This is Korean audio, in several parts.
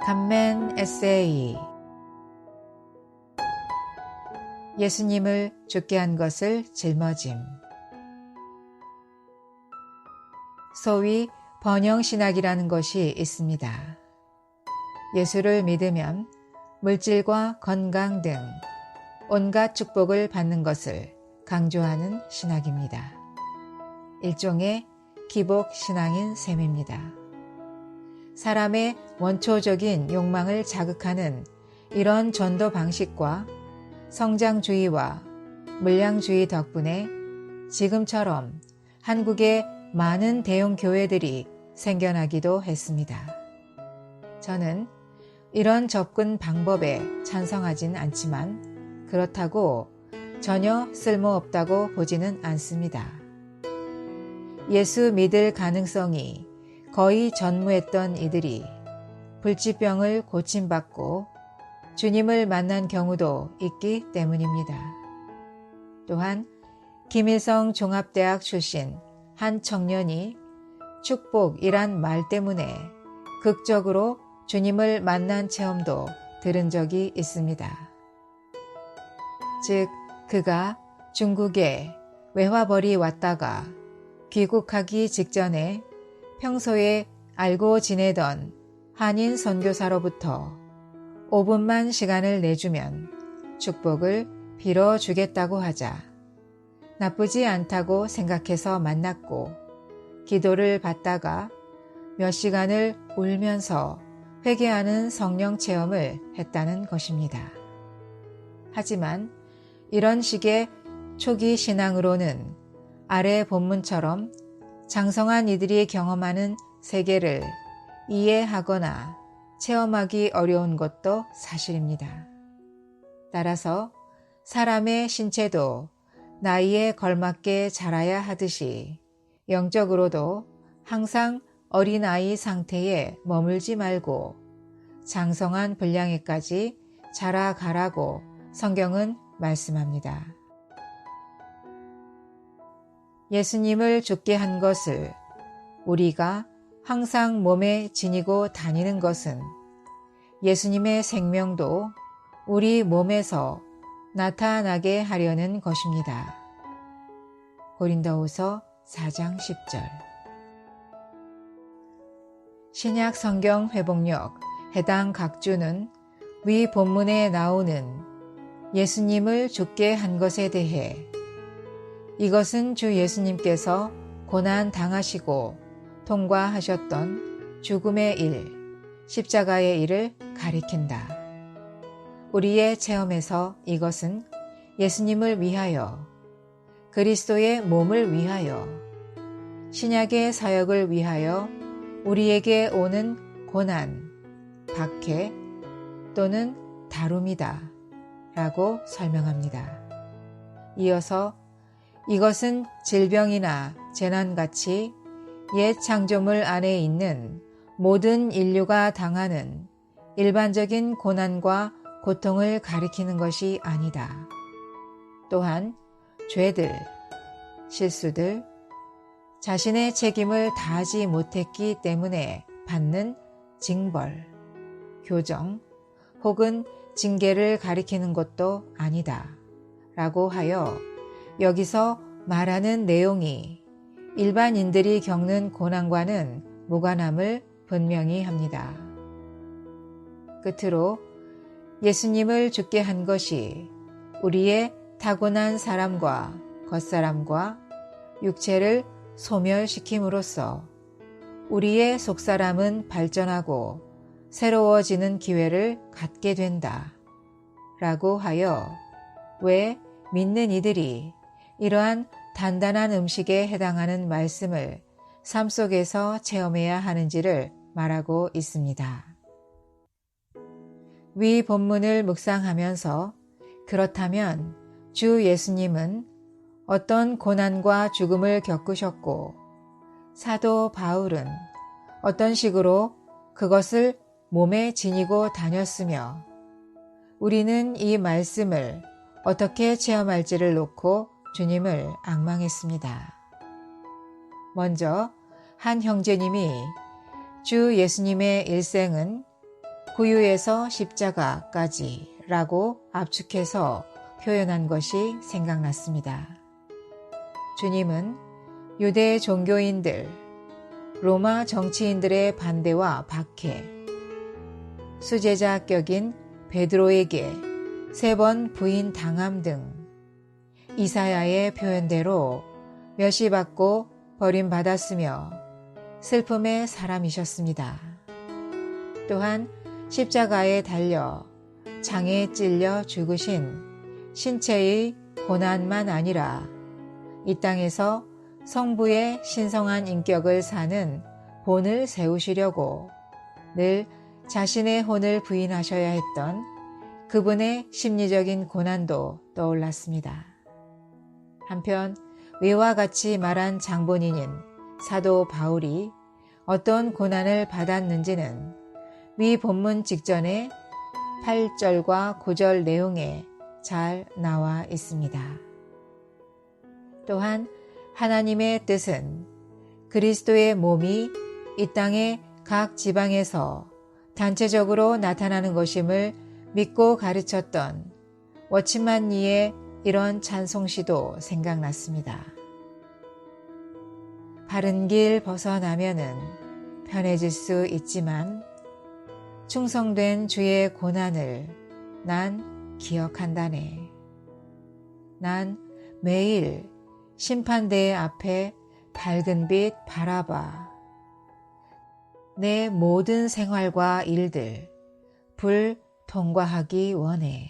간멘 에세이. 예수님을 죽게 한 것을 짊어짐. 소위 번영신학이라는 것이 있습니다. 예수를 믿으면 물질과 건강 등 온갖 축복을 받는 것을 강조하는 신학입니다. 일종의 기복신앙인 셈입니다. 사람의 원초적인 욕망을 자극하는 이런 전도 방식과 성장주의와 물량주의 덕분에 지금처럼 한국의 많은 대형 교회들이 생겨나기도 했습니다. 저는 이런 접근 방법에 찬성하진 않지만 그렇다고 전혀 쓸모없다고 보지는 않습니다. 예수 믿을 가능성이 거의 전무했던 이들이 불치병을 고침받고 주님을 만난 경우도 있기 때문입니다. 또한 김일성 종합대학 출신 한 청년이 축복이란 말 때문에 극적으로 주님을 만난 체험도 들은 적이 있습니다. 즉, 그가 중국에 외화벌이 왔다가 귀국하기 직전에 평소에 알고 지내던 한인 선교사로부터 5분만 시간을 내주면 축복을 빌어주겠다고 하자 나쁘지 않다고 생각해서 만났고 기도를 받다가 몇 시간을 울면서 회개하는 성령 체험을 했다는 것입니다. 하지만 이런 식의 초기 신앙으로는 아래 본문처럼 장성한 이들이 경험하는 세계를 이해하거나 체험하기 어려운 것도 사실입니다. 따라서 사람의 신체도 나이에 걸맞게 자라야 하듯이 영적으로도 항상 어린아이 상태에 머물지 말고 장성한 분량에까지 자라가라고 성경은 말씀합니다. 예수님을 죽게 한 것을 우리가 항상 몸에 지니고 다니는 것은 예수님의 생명도 우리 몸에서 나타나게 하려는 것입니다. 고린도후서 4장 10절. 신약 성경 회복력 해당 각주는 위 본문에 나오는 예수님을 죽게 한 것에 대해 이것은 주 예수님께서 고난 당하시고 통과하셨던 죽음의 일, 십자가의 일을 가리킨다. 우리의 체험에서 이것은 예수님을 위하여, 그리스도의 몸을 위하여, 신약의 사역을 위하여 우리에게 오는 고난, 박해 또는 다룸이다 라고 설명합니다. 이어서 이것은 질병이나 재난같이 옛 창조물 안에 있는 모든 인류가 당하는 일반적인 고난과 고통을 가리키는 것이 아니다. 또한 죄들, 실수들, 자신의 책임을 다하지 못했기 때문에 받는 징벌, 교정 혹은 징계를 가리키는 것도 아니다. 라고 하여 여기서 말하는 내용이 일반인들이 겪는 고난과는 무관함을 분명히 합니다. 끝으로 예수님을 죽게 한 것이 우리의 타고난 사람과 겉사람과 육체를 소멸시킴으로써 우리의 속사람은 발전하고 새로워지는 기회를 갖게 된다. 라고 하여 왜 믿는 이들이 이러한 단단한 음식에 해당하는 말씀을 삶 속에서 체험해야 하는지를 말하고 있습니다. 위 본문을 묵상하면서 그렇다면 주 예수님은 어떤 고난과 죽음을 겪으셨고 사도 바울은 어떤 식으로 그것을 몸에 지니고 다녔으며 우리는 이 말씀을 어떻게 체험할지를 놓고 주님을 앙망했습니다. 먼저 한 형제님이 주 예수님의 일생은 구유에서 십자가까지 라고 압축해서 표현한 것이 생각났습니다. 주님은 유대 종교인들, 로마 정치인들의 반대와 박해, 수제자격인 베드로에게 3번 부인 당함 등 이사야의 표현대로 멸시받고 버림받았으며 슬픔의 사람이셨습니다. 또한 십자가에 달려 장에 찔려 죽으신 신체의 고난만 아니라 이 땅에서 성부의 신성한 인격을 사는 본을 세우시려고 늘 자신의 혼을 부인하셔야 했던 그분의 심리적인 고난도 떠올랐습니다. 한편 위와 같이 말한 장본인인 사도 바울이 어떤 고난을 받았는지는 위 본문 직전에 8절과 9절 내용에 잘 나와 있습니다. 또한 하나님의 뜻은 그리스도의 몸이 이 땅의 각 지방에서 단체적으로 나타나는 것임을 믿고 가르쳤던 워치만 니의 이런 찬송시도 생각났습니다. 바른 길 벗어나면은 편해질 수 있지만 충성된 주의 고난을 난 기억한다네. 난 매일 심판대 앞에 밝은 빛 바라봐 내 모든 생활과 일들 불 통과하기 원해.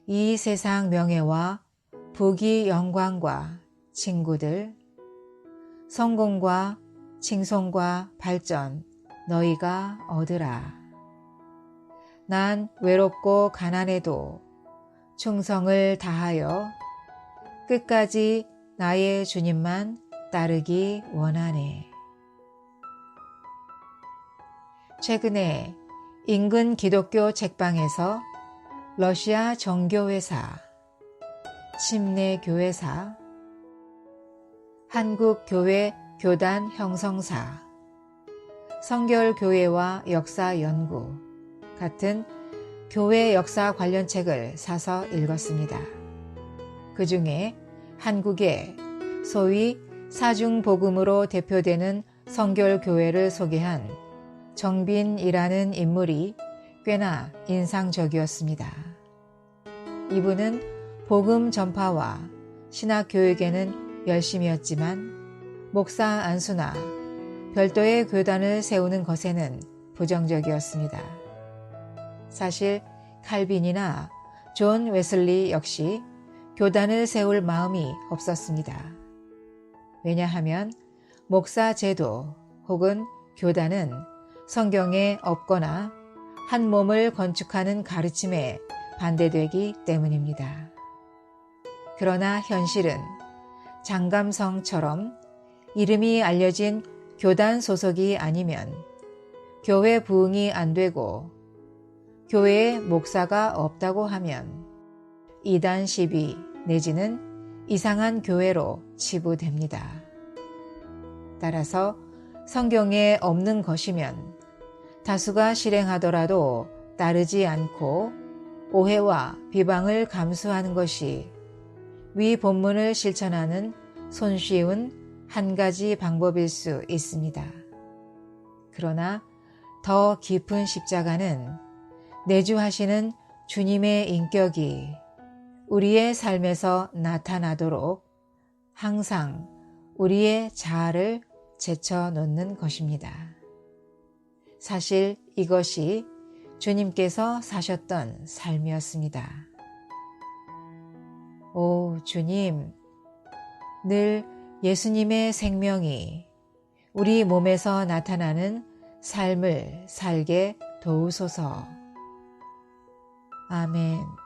이 세상 명예와 부귀 영광과 친구들, 성공과 칭송과 발전 너희가 얻으라. 난 외롭고 가난해도 충성을 다하여 끝까지 나의 주님만 따르기 원하네. 최근에 인근 기독교 책방에서 러시아 정교회사, 침례교회사, 한국교회 교단 형성사, 성결교회와 역사연구 같은 교회 역사 관련 책을 사서 읽었습니다. 그 중에 한국의 소위 사중복음으로 대표되는 성결교회를 소개한 정빈이라는 인물이 꽤나 인상적이었습니다. 이분은 복음 전파와 신학 교육에는 열심이었지만 목사 안수나 별도의 교단을 세우는 것에는 부정적이었습니다. 사실 칼빈이나 존 웨슬리 역시 교단을 세울 마음이 없었습니다. 왜냐하면 목사 제도 혹은 교단은 성경에 없거나 한 몸을 건축하는 가르침에 반대되기 때문입니다. 그러나 현실은 장감성처럼 이름이 알려진 교단 소속이 아니면 교회 부흥이 안 되고 교회에 목사가 없다고 하면 이단 시비 내지는 이상한 교회로 치부됩니다. 따라서 성경에 없는 것이면 다수가 실행하더라도 따르지 않고 오해와 비방을 감수하는 것이 위 본문을 실천하는 손쉬운 한 가지 방법일 수 있습니다. 그러나 더 깊은 십자가는 내주하시는 주님의 인격이 우리의 삶에서 나타나도록 항상 우리의 자아를 제쳐놓는 것입니다. 사실 이것이 주님께서 사셨던 삶이었습니다. 오 주님, 늘 예수님의 생명이 우리 몸에서 나타나는 삶을 살게 도우소서. 아멘.